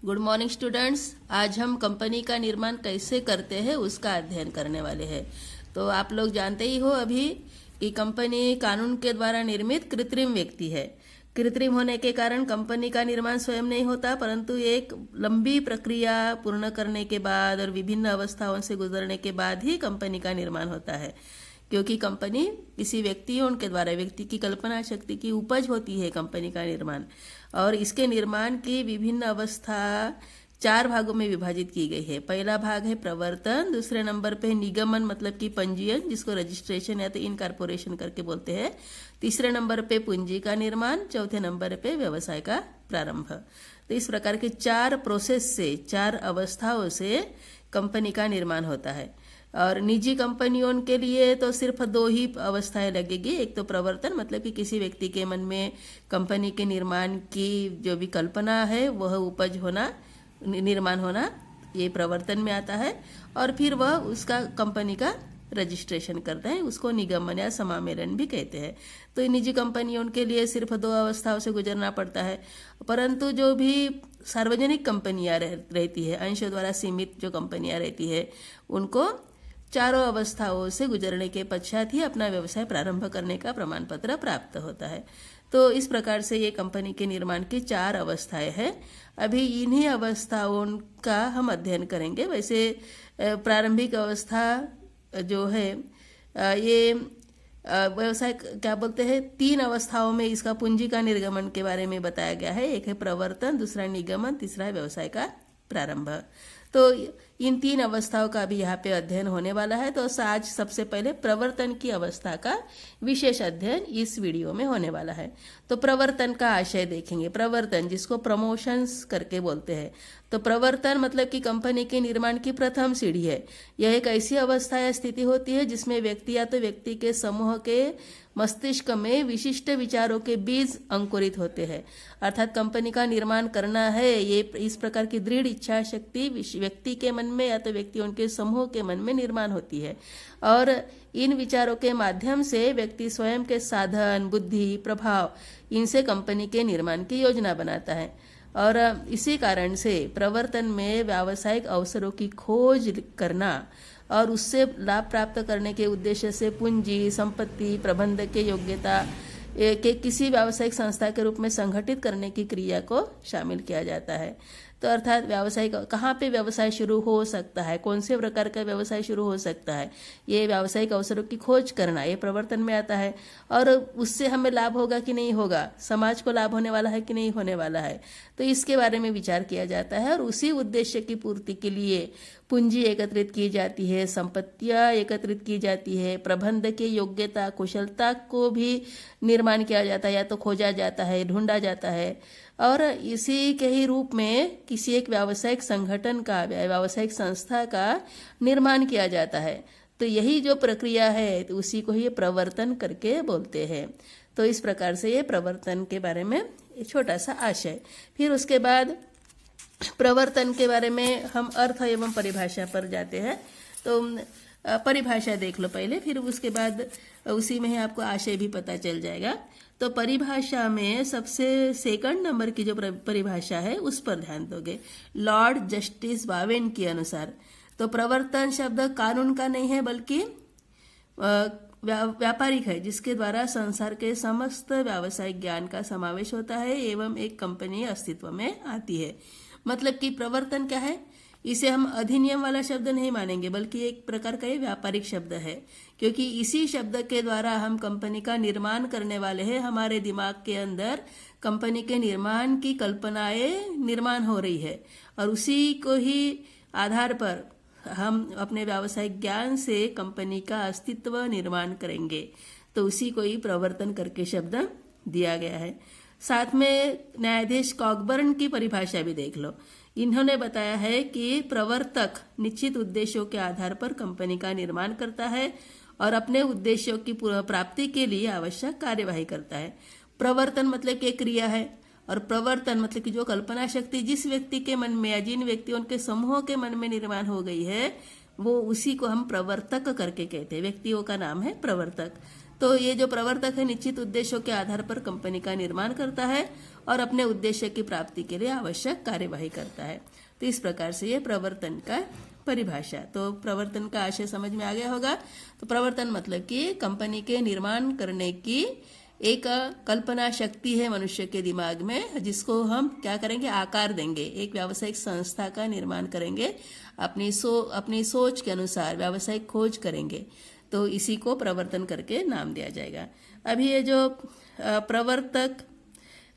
Good morning students. आज हम company का निर्माण कैसे करते हैं उसका अध्ययन करने वाले हैं। तो आप लोग जानते ही हो अभी कि कंपनी कानून के द्वारा निर्मित कृत्रिम व्यक्ति है। कृत्रिम होने के कारण कंपनी का निर्माण स्वयं नहीं होता, परंतु एक लंबी प्रक्रिया पूर्ण करने के बाद और विभिन्न अवस्थाओं से गुजरने के बाद ही कंपनी का निर्माण होता है। क्योंकि कंपनी किसी व्यक्तियों के द्वारा, व्यक्ति की कल्पना शक्ति की उपज होती है कंपनी का निर्माण, और इसके निर्माण की विभिन्न अवस्था 4 भागों में विभाजित की गई है। पहला भाग है प्रवर्तन, दूसरे नंबर पे निगमन मतलब कि पंजीयन, जिसको रजिस्ट्रेशन या तो इनकॉर्पोरेशन करके बोलते हैं। तीसरे नंबर पे पूंजी का निर्माण, चौथे नंबर पे व्यवसाय का प्रारंभ। तो इस प्रकार के 4 प्रोसेस से, 4 अवस्थाओं से कंपनी का निर्माण होता है। और निजी कंपनियों के लिए तो सिर्फ 2 ही अवस्थाएं लगेगी। एक तो प्रवर्तन मतलब कि किसी व्यक्ति के मन में कंपनी के निर्माण की जो भी कल्पना है वह उपज होना, निर्माण होना, ये प्रवर्तन में आता है। और फिर वह उसका कंपनी का रजिस्ट्रेशन करते हैं, उसको निगमन या समामेलन भी कहते हैं। तो इन निजी कंपनियों के लिए सिर्फ 2 अवस्थाओं से गुजरना पड़ता है। परंतु जो भी सार्वजनिक कंपनियां रहती है, अंशों द्वारा सीमित जो कंपनियां रहती है, उनको 4 अवस्थाओं से गुजरने के पश्चात ही अपना व्यवसाय प्रारंभ करने का प्रमाण पत्र प्राप्त होता है। तो इस प्रकार से ये कंपनी के निर्माण की 4 अवस्थाएं हैं। अभी इन्हीं अवस्थाओं का हम अध्ययन करेंगे। वैसे प्रारंभिक अवस्था जो है, ये व्यवसाय क्या बोलते हैं, 3 अवस्थाओं में इसका पूंजी का निर्गमन के बारे में बताया गया है। एक है प्रवर्तन, दूसरा निगमन, तीसरा है व्यवसाय का प्रारंभ। तो इन 3 अवस्थाओं का भी यहाँ पे अध्ययन होने वाला है। तो आज सबसे पहले प्रवर्तन की अवस्था का विशेष अध्ययन इस वीडियो में होने वाला है। तो प्रवर्तन का आशय देखेंगे। प्रवर्तन, जिसको प्रमोशंस करके बोलते हैं, तो प्रवर्तन मतलब कि कंपनी के निर्माण की प्रथम सीढ़ी है। यह एक ऐसी अवस्था या स्थिति होती है जिसमें व्यक्ति या तो व्यक्ति के समूह के मस्तिष्क में विशिष्ट विचारों के बीज अंकुरित होते हैं। अर्थात कंपनी का निर्माण करना है, ये इस प्रकार की दृढ़ इच्छा शक्ति व्यक्ति के मन में या तो व्यक्तियों के समूह के मन में निर्माण होती है। और इन विचारों के माध्यम से व्यक्ति स्वयं के साधन, बुद्धि, प्रभाव, इनसे कंपनी के निर्माण की योजना बनाता है। और इसी कारण से प्रवर्तन में व्यावसायिक अवसरों की खोज करना और उससे लाभ प्राप्त करने के उद्देश्य से पूंजी, संपत्ति, प्रबंधक के योग्यता के किसी व्यावसायिक संस्था के रूप में संगठित करने की क्रिया को शामिल किया जाता है। तो अर्थात व्यावसायिक, कहाँ पे व्यवसाय शुरू हो सकता है, कौन से प्रकार का व्यवसाय शुरू हो सकता है, ये व्यावसायिक अवसरों की खोज करना, ये प्रवर्तन में आता है। और उससे हमें लाभ होगा कि नहीं होगा, समाज को लाभ होने वाला है कि नहीं होने वाला है, तो इसके बारे में विचार किया जाता है। और उसी उद्देश्य की पूर्ति के लिए पूंजी एकत्रित की जाती है, संपत्तियां एकत्रित की जाती है, प्रबंधक की योग्यता, कुशलता को भी निर्माण किया जाता है या तो खोजा जाता है, ढूंढा जाता है। और इसी के ही रूप में किसी एक व्यावसायिक संगठन का, व्यावसायिक संस्था का निर्माण किया जाता है। तो यही जो प्रक्रिया है, तो उसी को ही प्रवर्तन करके बोलते हैं। तो इस प्रकार से ये प्रवर्तन के बारे में छोटा सा आशय। फिर उसके बाद प्रवर्तन के बारे में हम अर्थ एवं परिभाषा पर जाते हैं। तो परिभाषा देख लो पहले, फिर उसके बाद उसी में ही आपको आशय भी पता चल जाएगा। तो परिभाषा में सबसे सेकंड नंबर की जो परिभाषा है उस पर ध्यान दोगे। लॉर्ड जस्टिस बावेन के अनुसार तो प्रवर्तन शब्द कानून का नहीं है बल्कि व्यापारिक है, जिसके द्वारा संसार के समस्त व्यावसायिक ज्ञान का समावेश होता है एवं एक कंपनी अस्तित्व में आती है। मतलब कि प्रवर्तन क्या है, इसे हम अधिनियम वाला शब्द नहीं मानेंगे बल्कि एक प्रकार का ये व्यापारिक शब्द है। क्योंकि इसी शब्द के द्वारा हम कंपनी का निर्माण करने वाले हैं। हमारे दिमाग के अंदर कंपनी के निर्माण की कल्पनाएं निर्माण हो रही है और उसी को ही आधार पर हम अपने व्यावसायिक ज्ञान से कंपनी का अस्तित्व निर्माण करेंगे। तो उसी को ही प्रवर्तन करके शब्द दिया गया है। साथ में न्यायाधीश कॉकबर्न की परिभाषा भी देख लो। इन्होंने बताया है कि प्रवर्तक निश्चित उद्देश्यों के आधार पर कंपनी का निर्माण करता है और अपने उद्देश्यों की प्राप्ति के लिए आवश्यक कार्यवाही करता है। प्रवर्तन मतलब कि क्रिया है और प्रवर्तन मतलब कि जो कल्पना शक्ति जिस व्यक्ति के मन में या जिन व्यक्तियों के समूह के मन में निर्माण हो गई है, वो उसी को हम प्रवर्तक करके कहते हैं। व्यक्तियों का नाम है प्रवर्तक। तो ये जो प्रवर्तक है निश्चित उद्देश्यों के आधार पर कंपनी का निर्माण करता है और अपने उद्देश्य की प्राप्ति के लिए आवश्यक कार्यवाही करता है। तो इस प्रकार से ये प्रवर्तन का परिभाषा। तो प्रवर्तन का आशय समझ में आ गया होगा। तो प्रवर्तन मतलब कि कंपनी के निर्माण करने की एक कल्पना शक्ति है मनुष्य के दिमाग में, जिसको हम क्या करेंगे, आकार देंगे, एक व्यावसायिक संस्था का निर्माण करेंगे, अपनी सोच के अनुसार व्यावसायिक खोज करेंगे, तो इसी को प्रवर्तन करके नाम दिया जाएगा। अभी ये जो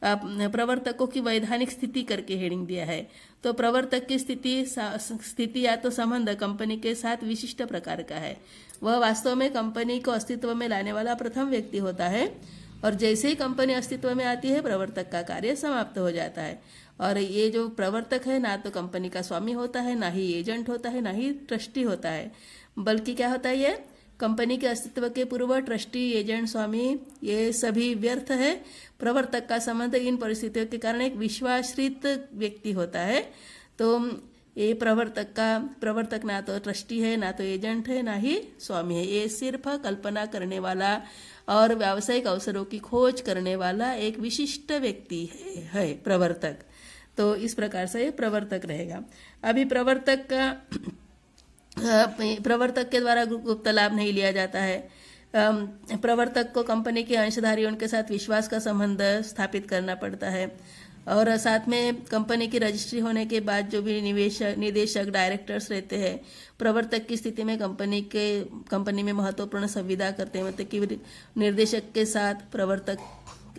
प्रवर्तकों की वैधानिक स्थिति करके हेडिंग दिया है, तो प्रवर्तक की स्थिति या तो संबंध कंपनी के साथ विशिष्ट प्रकार का है। वह वास्तव में कंपनी को अस्तित्व में लाने वाला प्रथम व्यक्ति होता है, और जैसे ही कंपनी अस्तित्व में आती है प्रवर्तक का कार्य समाप्त हो जाता है। और ये जो प्रवर्तक है ना तो कंपनी का स्वामी होता है, ना ही एजेंट होता है, ना ही ट्रस्टी होता है, बल्कि क्या होता है, ये कंपनी के अस्तित्व के पूर्व ट्रस्टी, एजेंट, स्वामी ये सभी व्यर्थ है। प्रवर्तक का संबंध इन परिस्थितियों के कारण एक विश्वासरित व्यक्ति होता है। तो ये प्रवर्तक ना तो ट्रस्टी है, ना तो एजेंट है, ना ही स्वामी है, ये सिर्फ कल्पना करने वाला और व्यावसायिक अवसरों की खोज करने वाला एक विशिष्ट व्यक्ति है प्रवर्तक। तो इस प्रकार से प्रवर्तक रहेगा। अभी प्रवर्तक के द्वारा गुप्त लाभ नहीं लिया जाता है। प्रवर्तक को कंपनी के अंशधारियों के साथ विश्वास का संबंध स्थापित करना पड़ता है, और साथ में कंपनी की रजिस्ट्री होने के बाद जो भी निदेशक, डायरेक्टर्स रहते हैं, प्रवर्तक की स्थिति में कंपनी में महत्वपूर्ण संविदा करते हैं, मतलब कि निर्देशक के साथ प्रवर्तक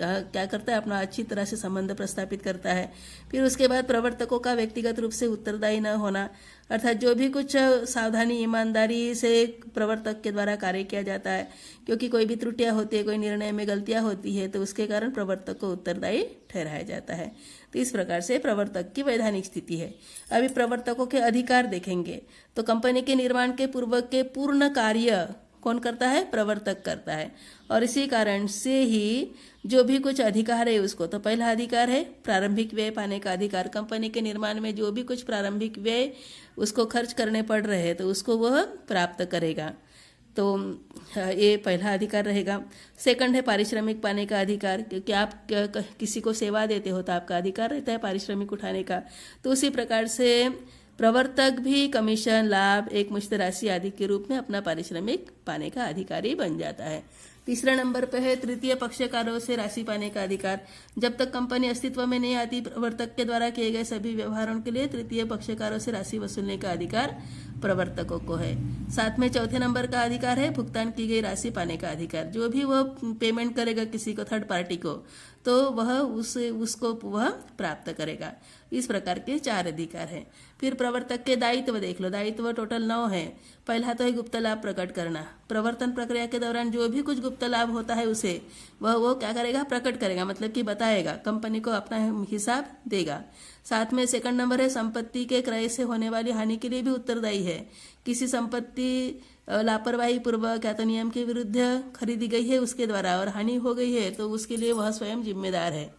क्या करता है, अपना अच्छी तरह से संबंध प्रस्थापित करता है। फिर उसके बाद प्रवर्तकों का व्यक्तिगत रूप से उत्तरदायी न होना, अर्थात जो भी कुछ सावधानी, ईमानदारी से प्रवर्तक के द्वारा कार्य किया जाता है, क्योंकि कोई भी त्रुटियां होती है, कोई निर्णय में गलतियां होती है, तो उसके कारण प्रवर्तक को उत्तरदायी ठहराया जाता है। तो इस प्रकार से प्रवर्तक की वैधानिक स्थिति है। अभी प्रवर्तकों के अधिकार देखेंगे, तो कंपनी के निर्माण के पूर्व के पूर्ण कार्य कौन करता है, प्रवर्तक करता है। और इसी कारण से ही जो भी कुछ अधिकार है उसको, तो पहला अधिकार है प्रारंभिक व्यय पाने का अधिकार। कंपनी के निर्माण में जो भी कुछ प्रारंभिक व्यय उसको खर्च करने पड़ रहे हैं, तो उसको वह प्राप्त करेगा। तो ये पहला अधिकार रहेगा। सेकंड है पारिश्रमिक पाने का अधिकार, क्योंकि आप किसी को सेवा देते हो तो आपका अधिकार रहता है पारिश्रमिक उठाने का। तो उसी प्रकार से प्रवर्तक भी कमीशन, लाभ, एक मुश्त राशि आदि के रूप में अपना पारिश्रमिक पाने का अधिकारी बन जाता है। तीसरा नंबर पे है तृतीय पक्षकारों से राशि पाने का अधिकार। जब तक कंपनी अस्तित्व में नहीं आती, प्रवर्तक के द्वारा किए गए सभी व्यवहारों के लिए तृतीय पक्षकारों से राशि वसूलने का अधिकार प्रवर्तकों को है। साथ में चौथे नंबर का अधिकार है भुगतान की गई राशि पाने का अधिकार। जो भी वह पेमेंट करेगा किसी को, थर्ड पार्टी को, तो वह उसको वह प्राप्त करेगा। इस प्रकार के 4 अधिकार हैं। फिर प्रवर्तक के दायित्व देख लो। दायित्व टोटल 9 है। पहला तो है गुप्त लाभ प्रकट करना। प्रवर्तन प्रक्रिया के दौरान जो भी कुछ गुप्त लाभ होता है उसे वो क्या करेगा, प्रकट करेगा, मतलब कि बताएगा, कंपनी को अपना हिसाब देगा। साथ में सेकंड नंबर है संपत्ति के क्रय से होने वाली हानि के लिए भी उत्तरदायी है। किसी संपत्ति लापरवाही पूर्वक या तो नियम के विरुद्ध खरीदी गई है उसके द्वारा और हानि हो गई है, तो उसके लिए वह स्वयं जिम्मेदार है।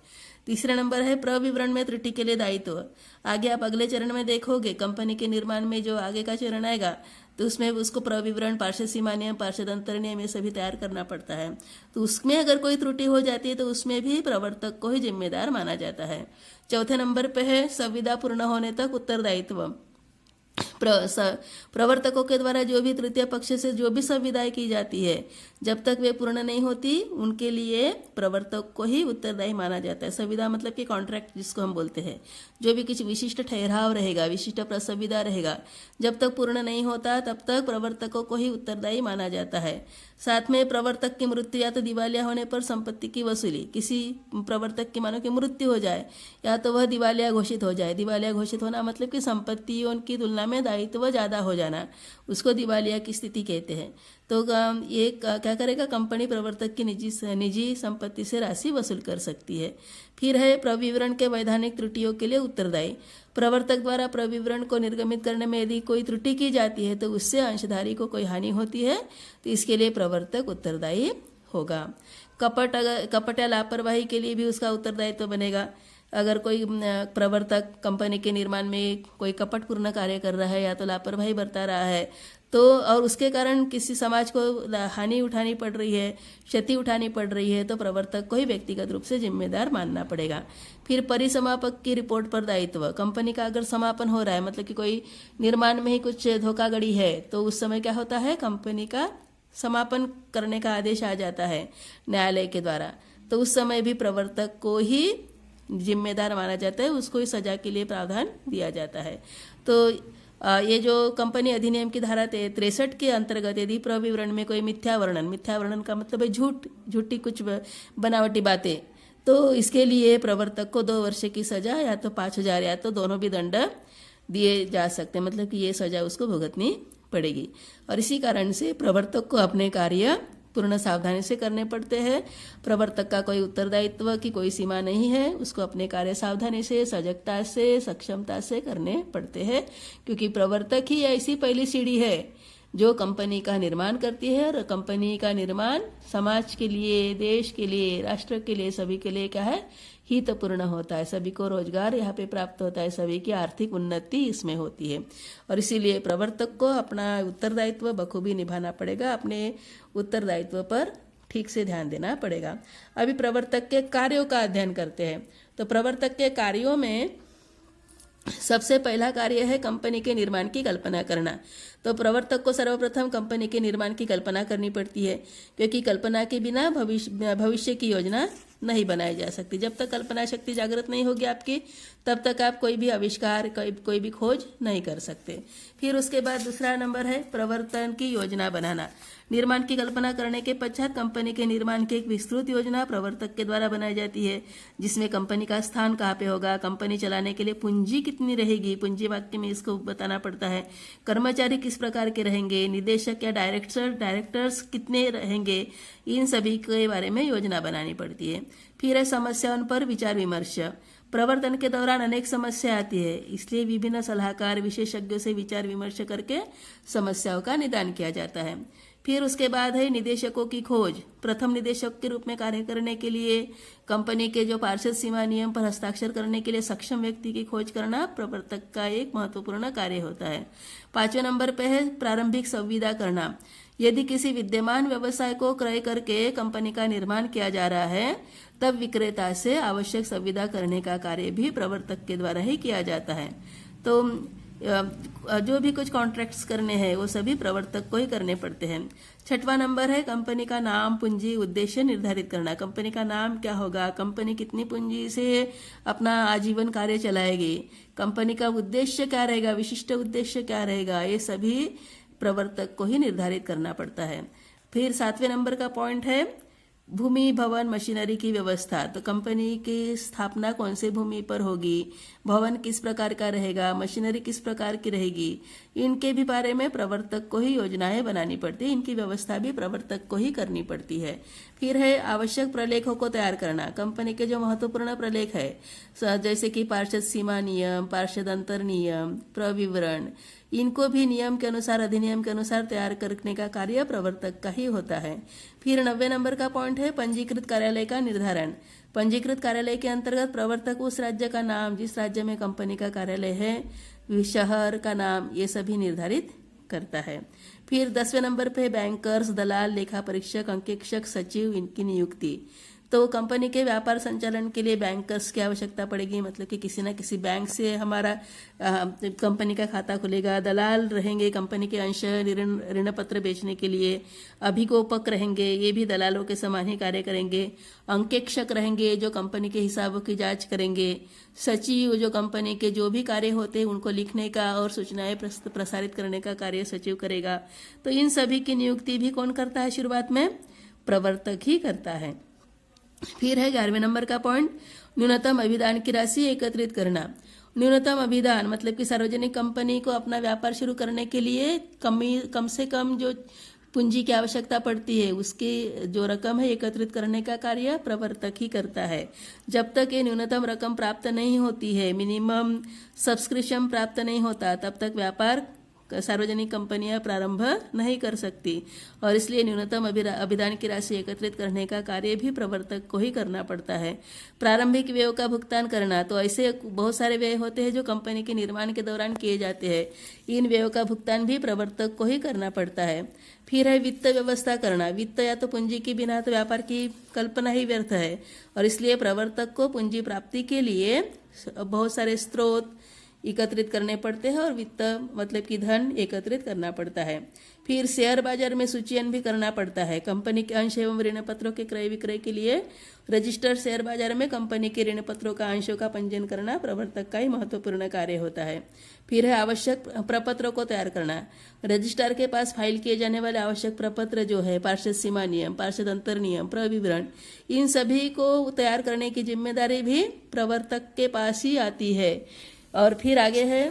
तीसरा नंबर है प्रविवरण में त्रुटि के लिए दायित्व। आगे आप अगले चरण में देखोगे, कंपनी के निर्माण में जो आगे का चरण आएगा तो उसमें उसको प्रविवरण, पार्षद सीमा नियम, पार्षद अंतर नियम, ये सभी तैयार करना पड़ता है। तो उसमें अगर कोई त्रुटि हो जाती है तो उसमें भी प्रवर्तक को ही जिम्मेदार माना जाता है। चौथे नंबर पे है संविदा पूर्ण होने तक उत्तरदायित्व। प्रवर्तकों के द्वारा जो भी तृतीय पक्ष से जो भी संविदाएं की जाती है, जब तक वे पूर्ण नहीं होती उनके लिए प्रवर्तक को ही उत्तरदायी माना जाता है। संविदा मतलब कि कॉन्ट्रैक्ट जिसको हम बोलते हैं, जो भी कुछ विशिष्ट ठहराव रहेगा, विशिष्ट संविदा रहेगा, जब तक पूर्ण नहीं होता तब तक प्रवर्तकों को ही उत्तरदायी माना जाता है। साथ में प्रवर्तक की मृत्यु या तो दिवालिया होने पर संपत्ति की वसूली। किसी प्रवर्तक की मानो कि मृत्यु हो जाए या तो वह दिवालिया घोषित हो जाए। दिवालिया घोषित होना मतलब कि संपत्तियों की तुलना में दायित्व ज्यादा हो जाना, उसको दिवालिया की स्थिति कहते हैं। तो ये क्या करेगा, कंपनी प्रवर्तक की निजी संपत्ति से राशि वसूल कर सकती है। फिर है प्रविवरण के वैधानिक त्रुटियों के लिए उत्तरदायी। प्रवर्तक द्वारा प्रविवरण को निर्गमित करने में यदि कोई त्रुटि की जाती है तो उससे अंशधारी को कोई हानि होती है तो इसके लिए प्रवर्तक उत्तरदायी होगा। कपट या लापरवाही के लिए भी उसका उत्तरदायित्व बनेगा। अगर कोई प्रवर्तक कंपनी के निर्माण में कोई कपटपूर्ण कार्य कर रहा है या तो लापरवाही बरता रहा है तो और उसके कारण किसी समाज को हानि उठानी पड़ रही है, क्षति उठानी पड़ रही है, तो प्रवर्तक को ही व्यक्तिगत रूप से जिम्मेदार मानना पड़ेगा। फिर परिसमापक की रिपोर्ट पर दायित्व। कंपनी का अगर समापन हो रहा है, मतलब कि कोई निर्माण में ही कुछ धोखाधड़ी है, तो उस समय क्या होता है, कंपनी का समापन करने का आदेश आ जाता है न्यायालय के द्वारा। तो उस समय भी प्रवर्तक को ही जिम्मेदार माना जाता है, उसको ही सजा के लिए प्रावधान दिया जाता है। तो ये जो कंपनी अधिनियम की धारा 63 के अंतर्गत यदि प्रविवरण में कोई मिथ्या वर्णन का मतलब है झूठी कुछ बनावटी बातें, तो इसके लिए प्रवर्तक को 2 वर्ष की सजा या तो 5,000 या तो दोनों भी दंड दिए जा सकते हैं, मतलब कि ये सजा उसको भुगतनी पड़ेगी। और इसी कारण से प्रवर्तक को अपने कार्य पूर्ण सावधानी से करने पड़ते हैं। प्रवर्तक का कोई उत्तरदायित्व की कोई सीमा नहीं है, उसको अपने कार्य सावधानी से, सजगता से, सक्षमता से करने पड़ते हैं, क्योंकि प्रवर्तक ही ऐसी पहली सीढ़ी है जो कंपनी का निर्माण करती है। और कंपनी का निर्माण समाज के लिए, देश के लिए, राष्ट्र के लिए, सभी के लिए क्या है, हितपूर्ण होता है। सभी को रोजगार यहाँ पे प्राप्त होता है, सभी की आर्थिक उन्नति इसमें होती है। और इसीलिए प्रवर्तक को अपना उत्तरदायित्व बखूबी निभाना पड़ेगा, अपने उत्तरदायित्व पर ठीक से ध्यान देना पड़ेगा। अभी प्रवर्तक के कार्यों का अध्ययन करते हैं। तो प्रवर्तक के कार्यों में सबसे पहला कार्य है कंपनी के निर्माण की कल्पना करना। तो प्रवर्तक को सर्वप्रथम कंपनी के निर्माण की कल्पना करनी पड़ती है, क्योंकि कल्पना के बिना भविष्य की योजना नहीं बनाई जा सकती। जब तक कल्पना शक्ति जागृत नहीं होगी आपकी, तब तक आप कोई भी आविष्कार, कोई भी खोज नहीं कर सकते। फिर उसके बाद दूसरा नंबर है प्रवर्तन की योजना बनाना। निर्माण की कल्पना करने के पश्चात कंपनी के निर्माण की एक विस्तृत योजना प्रवर्तक के द्वारा बनाई जाती है, जिसमें कंपनी का स्थान कहाँ पे होगा, कंपनी चलाने के लिए पूंजी कितनी रहेगी, पूंजी वाक्य में इसको बताना पड़ता है, कर्मचारी किस प्रकार के रहेंगे, निदेशक या डायरेक्टर्स कितने रहेंगे, इन सभी के बारे में योजना बनानी पड़ती है। फिर है समस्याओं पर विचार विमर्श। प्रवर्तन के दौरान अनेक समस्या आती है, इसलिए विभिन्न सलाहकार विशेषज्ञों से विचार विमर्श करके समस्याओं का निदान किया जाता है। फिर उसके बाद है निदेशकों की खोज। प्रथम निदेशक के रूप में कार्य करने के लिए कंपनी के जो पार्षद सीमा नियम पर हस्ताक्षर करने के लिए सक्षम व्यक्ति की खोज करना प्रवर्तक का एक महत्वपूर्ण कार्य होता है। 5वें नंबर पे है प्रारंभिक संविदा करना। यदि किसी विद्यमान व्यवसाय को क्रय करके कंपनी का निर्माण किया जा रहा है, तब विक्रेता से आवश्यक संविदा करने का कार्य भी प्रवर्तक के द्वारा ही किया जाता है। तो जो भी कुछ कॉन्ट्रैक्ट्स करने हैं वो सभी प्रवर्तक को ही करने पड़ते हैं। 6वां नंबर है कंपनी का नाम, पूंजी, उद्देश्य निर्धारित करना। कंपनी का नाम क्या होगा, कंपनी कितनी पूंजी से अपना आजीवन कार्य चलाएगी, कंपनी का उद्देश्य क्या रहेगा, विशिष्ट उद्देश्य क्या रहेगा, ये सभी प्रवर्तक को ही निर्धारित करना पड़ता है। फिर 7वें नंबर का पॉइंट है भूमि, भवन, मशीनरी की व्यवस्था। तो कंपनी की स्थापना कौन से भूमि पर होगी, भवन किस प्रकार का रहेगा, मशीनरी किस प्रकार की रहेगी, इनके भी बारे में प्रवर्तक को ही योजनाएं बनानी पड़ती है, इनकी व्यवस्था भी प्रवर्तक को ही करनी पड़ती है। फिर है आवश्यक प्रलेखों को तैयार करना। कंपनी के जो महत्वपूर्ण प्रलेख है, जैसे कि पार्षद सीमा नियम, पार्षद अंतर नियम, प्रविवरण, इनको भी नियम के अनुसार, अधिनियम के अनुसार तैयार करने का कार्य प्रवर्तक का ही होता है। फिर 90 नंबर का पॉइंट है पंजीकृत कार्यालय का निर्धारण। पंजीकृत कार्यालय के अंतर्गत प्रवर्तक उस राज्य का नाम, जिस राज्य में कंपनी का कार्यालय है, शहर का नाम, ये सभी निर्धारित करता है। फिर 10वें नंबर पे बैंकर्स, दलाल, लेखा परीक्षक, अंकेक्षक, सचिव, इनकी नियुक्ति। तो कंपनी के व्यापार संचालन के लिए बैंकर्स की आवश्यकता पड़ेगी, मतलब कि किसी न किसी बैंक से हमारा कंपनी का खाता खुलेगा। दलाल रहेंगे कंपनी के अंश ऋण पत्र बेचने के लिए। अभिगोपक रहेंगे, ये भी दलालों के समान ही कार्य करेंगे। अंकेक्षक रहेंगे जो कंपनी के हिसाबों की जांच करेंगे। सचिव जो कंपनी के जो भी कार्य होते हैं उनको लिखने का और सूचनाएं प्रसारित करने का कार्य सचिव करेगा। तो इन सभी की नियुक्ति भी कौन करता है, शुरुआत में प्रवर्तक ही करता है। फिर है 11वें नंबर का पॉइंट न्यूनतम अभिदान की राशि एकत्रित करना। न्यूनतम अभिदान मतलब कि सार्वजनिक कंपनी को अपना व्यापार शुरू करने के लिए कम से कम जो पूंजी की आवश्यकता पड़ती है उसकी जो रकम है एकत्रित करने का कार्य प्रवर्तक ही करता है। जब तक ये न्यूनतम रकम प्राप्त नहीं होती है, मिनिमम सब्सक्रिप्शन प्राप्त नहीं होता, तब तक व्यापार सार्वजनिक कंपनियां प्रारंभ नहीं कर सकती और इसलिए न्यूनतम अभिदान की राशि एकत्रित करने का कार्य भी प्रवर्तक को ही करना पड़ता है। प्रारंभिक व्ययों का भुगतान करना, तो ऐसे बहुत सारे व्यय होते हैं जो कंपनी के निर्माण के दौरान किए जाते हैं। इन व्ययों का भुगतान भी प्रवर्तक को ही करना पड़ता है। फिर है वित्त व्यवस्था करना। वित्त या तो पूंजी के बिना तो व्यापार की कल्पना ही व्यर्थ है और इसलिए प्रवर्तक को पूंजी प्राप्ति के लिए बहुत सारे स्रोत एकत्रित करने पड़ते हैं और वित्त मतलब कि धन एकत्रित करना पड़ता है। फिर शेयर बाजार में सूचीयन भी करना पड़ता है। कंपनी के अंश एवं ऋण पत्रों के क्रय विक्रय के लिए रजिस्टर्ड शेयर बाजार में कंपनी के ऋण पत्रों का अंशों का पंजीयन करना प्रवर्तक का ही महत्वपूर्ण कार्य होता है। फिर है आवश्यक प्रपत्रों को तैयार करना। रजिस्ट्रार के पास फाइल किए जाने वाले आवश्यक प्रपत्र जो है पार्षद सीमा नियम, पार्षद अंतर नियम, प्रविवरण, इन सभी को तैयार करने की जिम्मेदारी भी प्रवर्तक के पास ही आती है। और फिर आगे है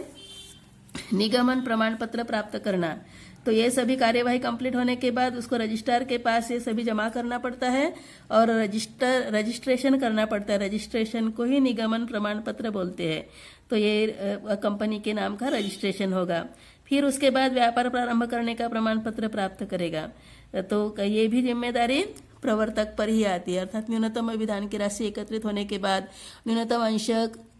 निगमन प्रमाण पत्र प्राप्त करना। तो ये सभी कार्यवाही कंप्लीट होने के बाद उसको रजिस्ट्रार के पास ये सभी जमा करना पड़ता है और रजिस्ट्रेशन करना पड़ता है। रजिस्ट्रेशन को ही निगमन प्रमाण पत्र बोलते हैं। तो ये कंपनी के नाम का रजिस्ट्रेशन होगा। फिर उसके बाद व्यापार प्रारंभ करने का प्रमाण पत्र प्राप्त करेगा। तो ये भी जिम्मेदारी प्रवर्तक पर ही आती है। अर्थात न्यूनतम अभिदान की राशि एकत्रित होने के बाद, न्यूनतम अंश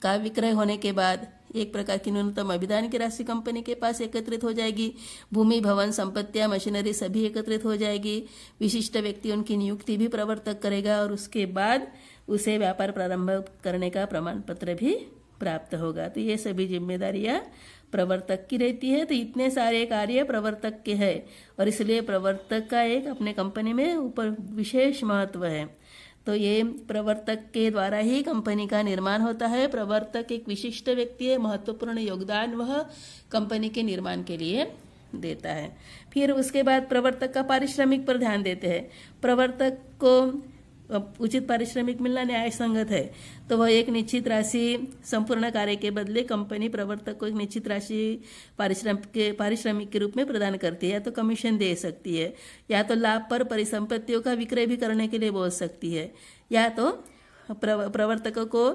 का विक्रय होने के बाद एक प्रकार की न्यूनतम अभिदान की राशि कंपनी के पास एकत्रित हो जाएगी। भूमि, भवन, संपत्तियां, मशीनरी सभी एकत्रित हो जाएगी। विशिष्ट व्यक्ति उनकी नियुक्ति भी प्रवर्तक करेगा और उसके बाद उसे व्यापार प्रारंभ करने का प्रमाण पत्र भी प्राप्त होगा। तो ये सभी जिम्मेदारियां प्रवर्तक की रहती है। तो इतने सारे कार्य प्रवर्तक के हैं और इसलिए प्रवर्तक का एक अपने कंपनी में ऊपर विशेष महत्व है। तो ये प्रवर्तक के द्वारा ही कंपनी का निर्माण होता है। प्रवर्तक एक विशिष्ट व्यक्ति है, महत्वपूर्ण योगदान वह कंपनी के निर्माण के लिए देता है। फिर उसके बाद प्रवर्तक का पारिश्रमिक पर ध्यान देते हैं। प्रवर्तक को उचित पारिश्रमिक मिलना न्याय संगत है। तो वह एक निश्चित राशि संपूर्ण कार्य के बदले कंपनी प्रवर्तक को एक निश्चित राशि पारिश्रमिक के रूप में प्रदान करती है। या तो कमीशन दे सकती है, या तो लाभ पर परिसंपत्तियों का विक्रय भी करने के लिए बोल सकती है, या तो प्रवर्तकों को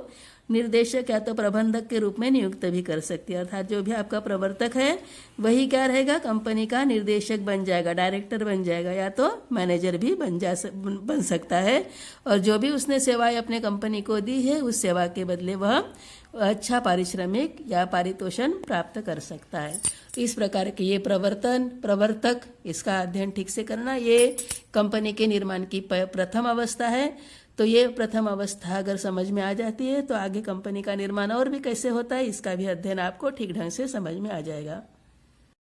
निर्देशक या तो प्रबंधक के रूप में नियुक्त भी कर सकती है। अर्थात जो भी आपका प्रवर्तक है वही क्या रहेगा, कंपनी का निर्देशक बन जाएगा, डायरेक्टर बन जाएगा, या तो मैनेजर भी बन सकता है। और जो भी उसने सेवाएं अपने कंपनी को दी है उस सेवा के बदले वह अच्छा पारिश्रमिक या पारितोषण प्राप्त कर सकता है। इस प्रकार के ये प्रवर्तक, इसका अध्ययन ठीक से करना, ये कंपनी के निर्माण की प्रथम अवस्था है। तो ये प्रथम अवस्था अगर समझ में आ जाती है तो आगे कंपनी का निर्माण और भी कैसे होता है इसका भी अध्ययन आपको ठीक ढंग से समझ में आ जाएगा।